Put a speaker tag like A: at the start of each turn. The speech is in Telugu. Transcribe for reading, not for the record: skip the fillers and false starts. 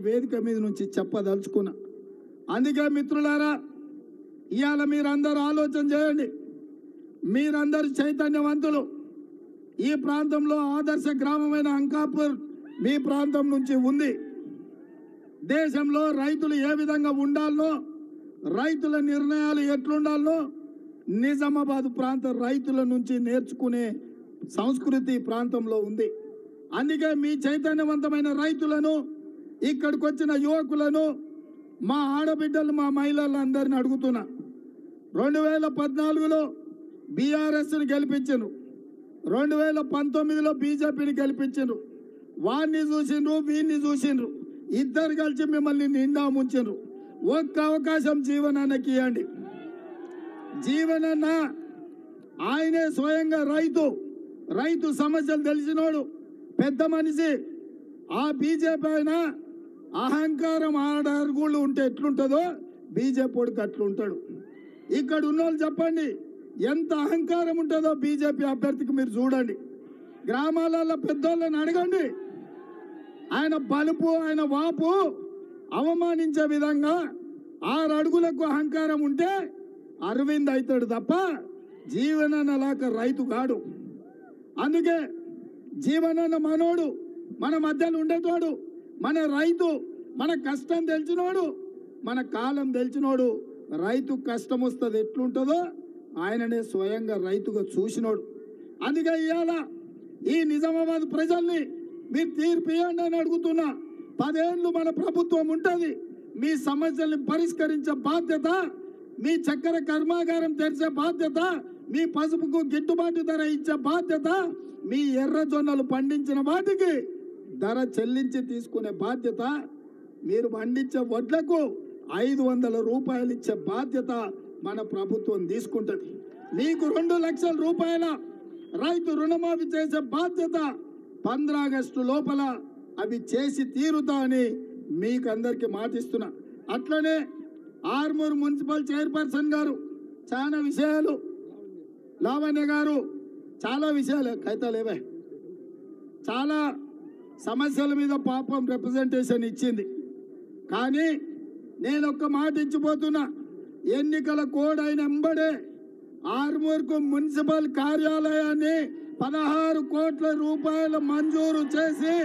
A: వేదిక మీద నుంచి చెప్పదలుచుకున్నా. అందుకే మిత్రులారా, ఇవాళ మీరందరూ ఆలోచన చేయండి. మీరందరూ చైతన్యవంతులు. ఈ ప్రాంతంలో ఆదర్శ గ్రామమైన అంకాపూర్ మీ ప్రాంతం నుంచి ఉంది. దేశంలో రైతులు ఏ విధంగా ఉండాలో, రైతుల నిర్ణయాలు ఎట్లుండాలో నిజామాబాద్ ప్రాంత రైతుల నుంచి నేర్చుకునే సంస్కృతి ప్రాంతంలో ఉంది. అందుకే మీ చైతన్యవంతమైన రైతులను, ఇక్కడికి వచ్చిన యువకులను, మా ఆడబిడ్డలు, మా మహిళలందరిని అడుగుతున్నా. 2014లో బీఆర్ఎస్ని గెలిపించను, 2019లో బీజేపీని గెలిపించను. వాడిని చూసిండ్రు, వీడిని చూసిండ్రు, ఇద్దరు కలిసి మిమ్మల్ని నిండా ముంచిండ్రు. ఒక్క అవకాశం జీవనానికి ఇవ్వండి. జీవనన్న ఆయనే స్వయంగా రైతు సమస్యలు తెలిసినోడు, పెద్ద మనిషి. ఆ బీజేపీ ఆయన అహంకారం ఆడరుగుళ్ళు ఉంటే ఎట్లుంటుందో బీజేపీ వాడికి అట్లుంటాడు. ఇక్కడ ఉన్నోళ్ళు చెప్పండి ఎంత అహంకారం ఉంటుందో బీజేపీ అభ్యర్థికి మీరు చూడండి. గ్రామాలలో పెద్దోళ్ళని అడగండి. ఆయన బలుపు, ఆయన వాపు అవమానించే విధంగా 6 అడుగులకు అహంకారం ఉంటే అరవింద్ అవుతాడు తప్ప జీవనన్నలాగా రైతు కాడు. అందుకే జీవనన్న మనోడు, మన మధ్యలో ఉండేటోడు, మన రైతు, మన కష్టం తెలిసినోడు, మన కాలం తెలిసినోడు. రైతు కష్టం వస్తుంది ఎట్లుంటుందో ఆయననే స్వయంగా రైతుగా చూసినోడు. అందుకే ఇవాళ ఈ నిజామాబాద్ ప్రజల్ని మీరు తీర్పు ఇవ్వండి అని అడుగుతున్నా. 10 ఏళ్ళు మన ప్రభుత్వం ఉంటుంది. మీ సమస్యల్ని పరిష్కరించే బాధ్యత, మీ చక్కెర కర్మాగారం తెరిచే బాధ్యత, మీ పసుపుకు గిట్టుబాటు ధర ఇచ్చే బాధ్యత, మీ ఎర్రజొన్నలు పండించిన వాటికి ధర చెల్లించి తీసుకునే బాధ్యత, మీరు పండించే వడ్లకు 500 రూపాయలు ఇచ్చే బాధ్యత మన ప్రభుత్వం తీసుకుంటుంది. మీకు 2 లక్షల రూపాయల రైతు రుణమాఫీ చేసే బాధ్యత 15 ఆగస్టు లోపల అవి చేసి తీరుతా అని మీకు అందరికీ మాటిస్తున్నా. అట్లనే ఆర్మూర్ మున్సిపల్ చైర్పర్సన్ గారు చాలా విషయాలు, లావణ్య గారు చాలా విషయాలు కైతాలేవే, చాలా సమస్యల మీద పాపం రిప్రజెంటేషన్ ఇచ్చింది. కానీ నేను ఒక్క మాట ఇచ్చిపోతున్నా. ఎన్నికల కోడ్ అయిన ఎంబడే ఆర్మూర్కు మున్సిపల్ కార్యాలయాన్ని 16 కోట్ల రూపాయలు మంజూరు చేసి